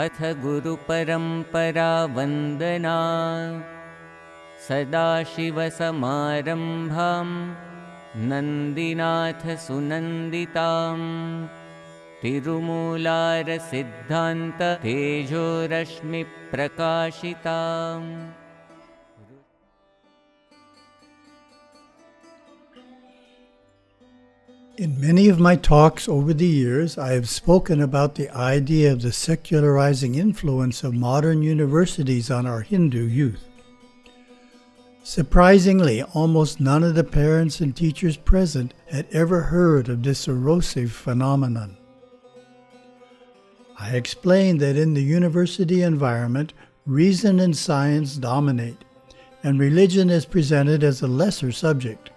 अथ गुरुपरम्परा वन्दना सदाशिवसमारम्भां नन्दिनाथ सुनन्दितां तिरुमूलारसिद्धान्त तेजोरश्मिप्रकाशिताम्। In many of my talks over the years, I have spoken about the idea of the secularizing influence of modern universities on our Hindu youth. Surprisingly, almost none of the parents and teachers present had ever heard of this erosive phenomenon. I explained that in the university environment, reason and science dominate, and religion is presented as a lesser subject.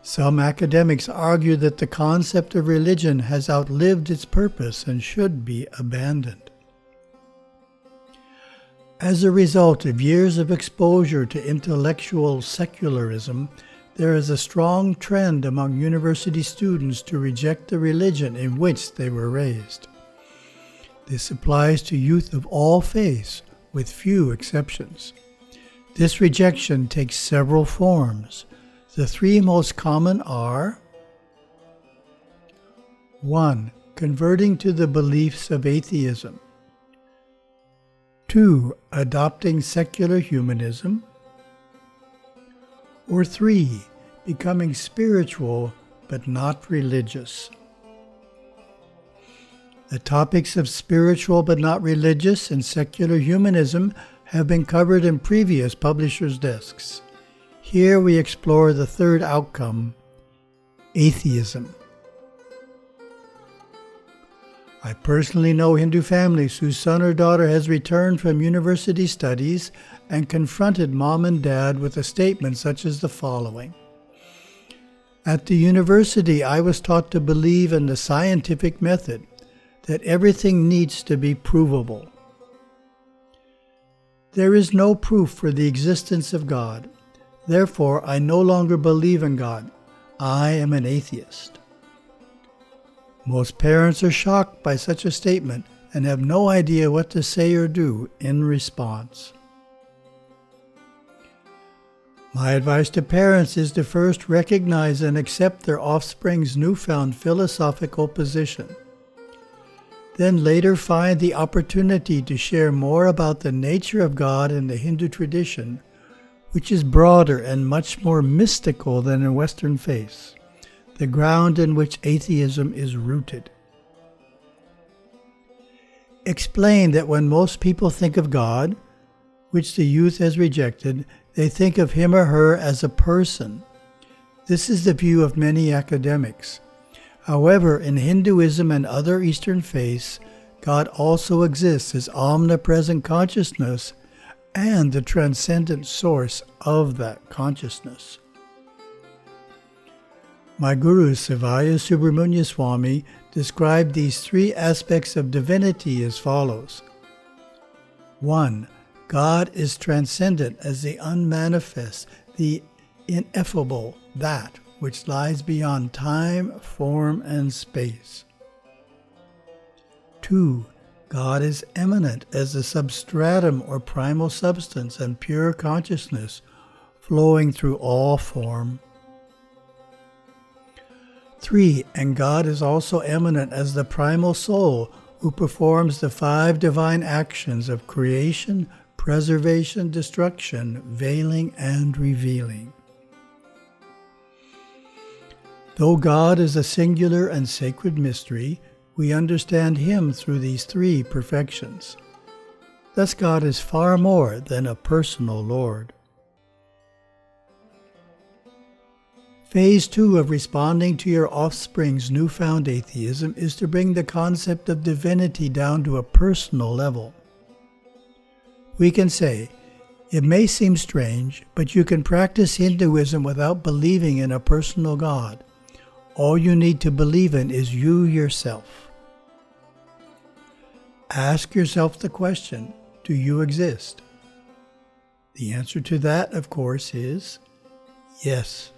Some academics argue that the concept of religion has outlived its purpose and should be abandoned. As a result of years of exposure to intellectual secularism, there is a strong trend among university students to reject the religion in which they were raised. This applies to youth of all faiths, with few exceptions. This rejection takes several forms. The three most common are: 1. Converting to the beliefs of atheism. 2. Adopting secular humanism. Or 3. Becoming spiritual but not religious. The topics of spiritual but not religious and secular humanism have been covered in previous publishers' desks. Here we explore the third outcome, atheism. I personally know Hindu families whose son or daughter has returned from university studies and confronted mom and dad with a statement such as the following: "At the university, I was taught to believe in the scientific method, that everything needs to be provable. There is no proof for the existence of God. Therefore, I no longer believe in God. I am an atheist." Most parents are shocked by such a statement and have no idea what to say or do in response. My advice to parents is to first recognize and accept their offspring's newfound philosophical position. Then later find the opportunity to share more about the nature of God in the Hindu tradition, which is broader and much more mystical than in Western faiths, the ground in which atheism is rooted. Explain that when most people think of God, which the youth has rejected, they think of him or her as a person. This is the view of many academics. However, in Hinduism and other Eastern faiths, God also exists as omnipresent consciousness and the transcendent source of that consciousness. My guru, Veylanswami, described these three aspects of divinity as follows. 1. God is transcendent as the unmanifest, the ineffable, that which lies beyond time, form, and space. 2. God is immanent as the substratum or primal substance and pure consciousness flowing through all form. 3. And God is also immanent as the primal soul who performs the 5 divine actions of creation, preservation, destruction, veiling, and revealing. Though God is a singular and sacred mystery, we understand him through these 3 perfections. Thus God is far more than a personal Lord. Phase 2 of responding to your offspring's newfound atheism is to bring the concept of divinity down to a personal level. We can say, it may seem strange, but you can practice Hinduism without believing in a personal God. All you need to believe in is you yourself. Ask yourself the question, do you exist? The answer to that, of course, is yes.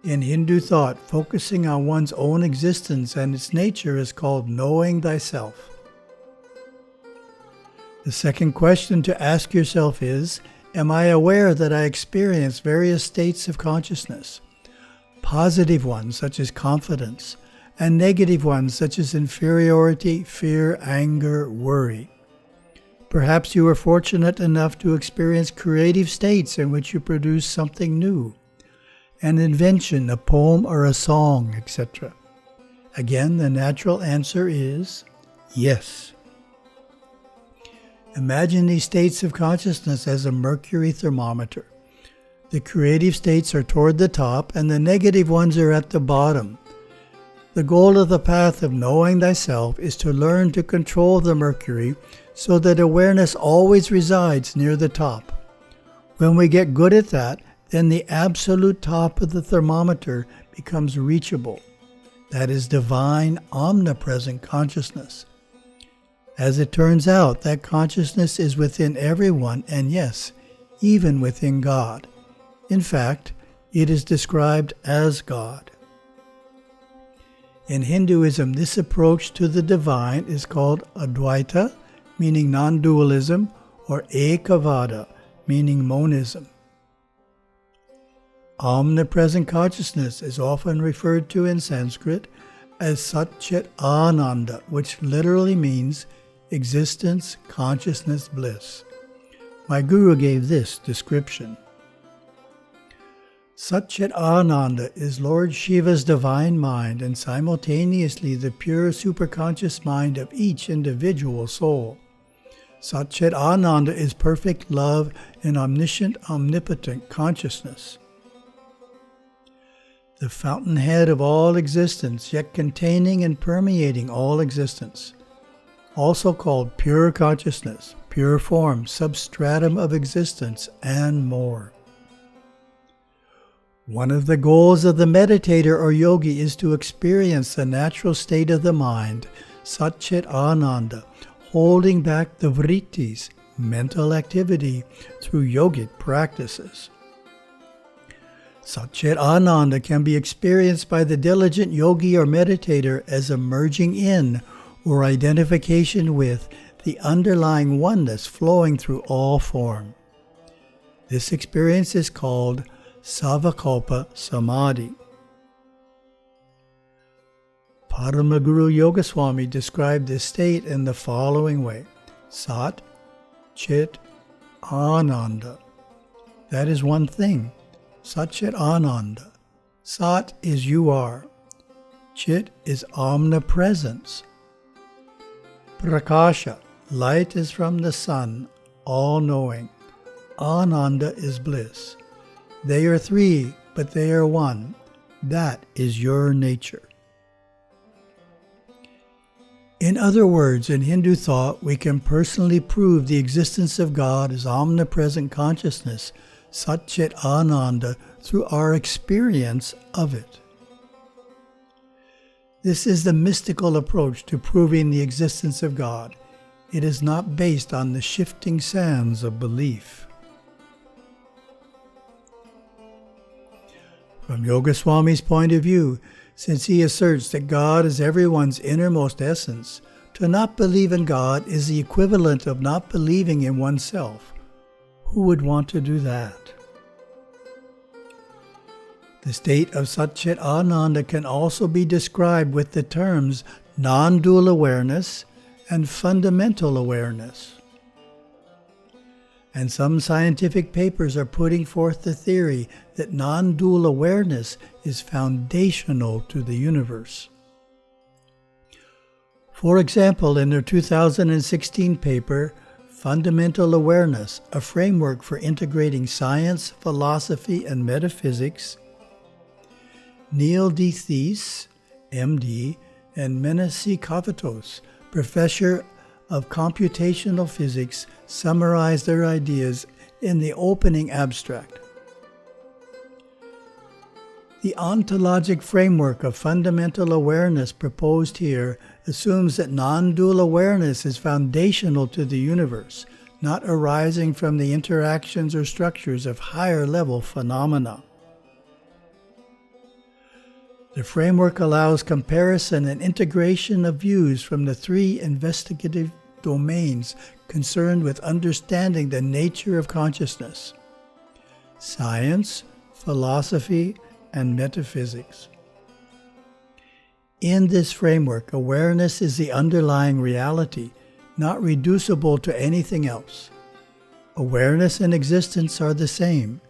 In Hindu thought, focusing on one's own existence and its nature is called knowing thyself. The second question to ask yourself is, am I aware that I experience various states of consciousness? Positive ones such as confidence, and negative ones such as inferiority, fear, anger, worry. Perhaps you are fortunate enough to experience creative states in which you produce something new, an invention, a poem or a song, etc. Again, the natural answer is yes. Imagine these states of consciousness as a mercury thermometer. The creative states are toward the top and the negative ones are at the bottom. The goal of the path of knowing thyself is to learn to control the mercury so that awareness always resides near the top. When we get good at that, then the absolute top of the thermometer becomes reachable. That is divine, omnipresent consciousness. As it turns out, that consciousness is within everyone, and yes, even within God. In fact, it is described as God. In Hinduism, this approach to the divine is called Advaita, meaning non-dualism, or Ekavada, meaning monism. Omnipresent consciousness is often referred to in Sanskrit as Sat-Chit Ananda, which literally means existence, consciousness, bliss. My guru gave this description. Sat-Chit Ananda is Lord Shiva's divine mind and simultaneously the pure superconscious mind of each individual soul. Sat-Chit Ananda is perfect love and omniscient, omnipotent consciousness. The fountainhead of all existence, yet containing and permeating all existence. Also called pure consciousness, pure form, substratum of existence, and more. One of the goals of the meditator or yogi is to experience the natural state of the mind, Sat-Chit Ananda, holding back the vrittis, mental activity, through yogic practices. Sat-Chit Ananda can be experienced by the diligent yogi or meditator as a merging in or identification with the underlying oneness flowing through all form. This experience is called Savakalpa Samadhi. Paramaguru Yogaswami described this state in the following way. Sat, Chit, Ananda. That is one thing. Sat-Chit Ananda. Sat is you are. Chit is omnipresence. Prakasha, light is from the sun, all-knowing. Ananda is bliss. They are three, but they are one. That is your nature. In other words, in Hindu thought, we can personally prove the existence of God as omnipresent consciousness, Sat-Chit Ananda, through our experience of it. This is the mystical approach to proving the existence of God. It is not based on the shifting sands of belief. From Yogaswami's point of view, since he asserts that God is everyone's innermost essence, to not believe in God is the equivalent of not believing in oneself. Who would want to do that? The state of Sat-Chit Ananda can also be described with the terms non-dual awareness and fundamental awareness. And some scientific papers are putting forth the theory that non-dual awareness is foundational to the universe. For example, in their 2016 paper, Fundamental Awareness, a framework for integrating science, philosophy, and metaphysics, Neil deThis, MD, and Menassi Kavatos, professor of computational physics, summarize their ideas in the opening abstract. The ontologic framework of fundamental awareness proposed here assumes that non-dual awareness is foundational to the universe, not arising from the interactions or structures of higher-level phenomena. The framework allows comparison and integration of views from the three investigative domains concerned with understanding the nature of consciousness: science, philosophy, and metaphysics. In this framework, awareness is the underlying reality, not reducible to anything else. Awareness and existence are the same.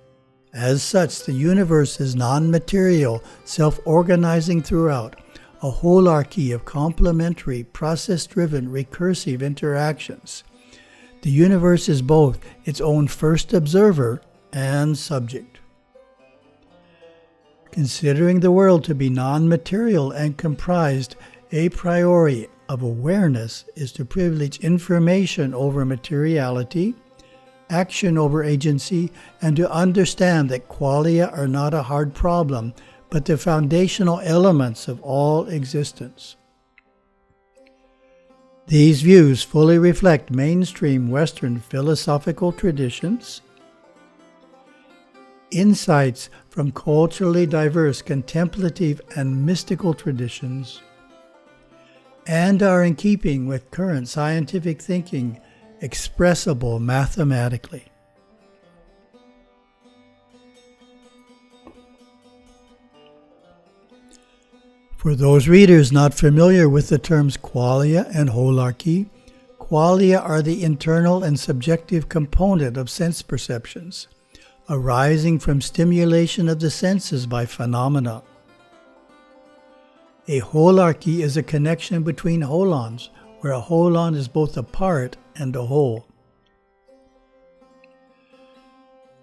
As such, the universe is non-material, self-organizing throughout, a holarchy of complementary, process-driven, recursive interactions. The universe is both its own first observer and subject. Considering the world to be non-material and comprised a priori of awareness is to privilege information over materiality, action over agency, and to understand that qualia are not a hard problem, but the foundational elements of all existence. These views fully reflect mainstream Western philosophical traditions, insights from culturally diverse contemplative and mystical traditions, and are in keeping with current scientific thinking expressible mathematically. For those readers not familiar with the terms qualia and holarchy, qualia are the internal and subjective component of sense perceptions, arising from stimulation of the senses by phenomena. A holarchy is a connection between holons, where a holon is both a part and a whole.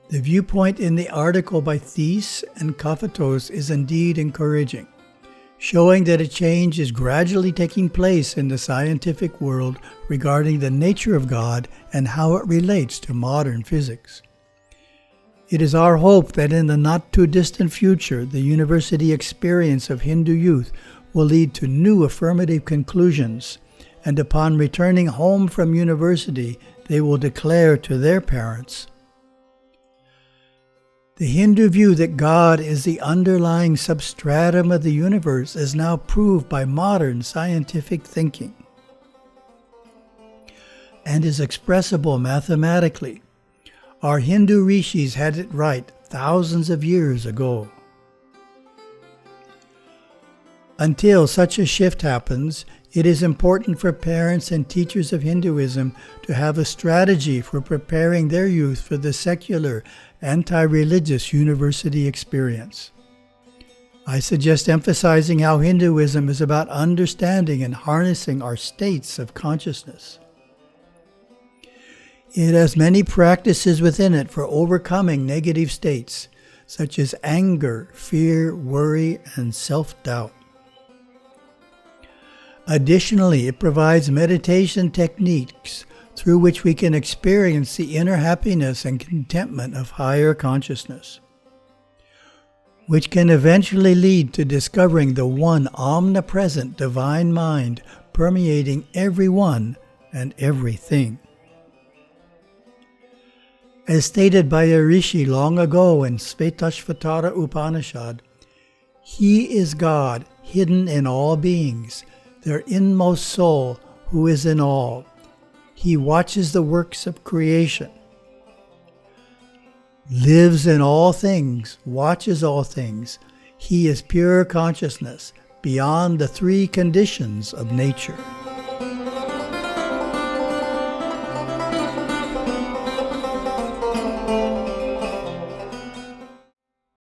The viewpoint in the article by Thies and Kafatos is indeed encouraging, showing that a change is gradually taking place in the scientific world regarding the nature of God and how it relates to modern physics. It is our hope that in the not-too-distant future, the university experience of Hindu youth will lead to new affirmative conclusions, and upon returning home from university, they will declare to their parents, "The Hindu view that God is the underlying substratum of the universe is now proved by modern scientific thinking and is expressible mathematically. Our Hindu rishis had it right thousands of years ago." Until such a shift happens, it is important for parents and teachers of Hinduism to have a strategy for preparing their youth for the secular, anti-religious university experience. I suggest emphasizing how Hinduism is about understanding and harnessing our states of consciousness. It has many practices within it for overcoming negative states, such as anger, fear, worry, and self-doubt. Additionally, it provides meditation techniques through which we can experience the inner happiness and contentment of higher consciousness, which can eventually lead to discovering the one omnipresent divine mind permeating everyone and everything. As stated by a rishi long ago in Svetashvatara Upanishad, He is God hidden in all beings, their inmost soul who is in all. He watches the works of creation, lives in all things, watches all things. He is pure consciousness beyond the three conditions of nature.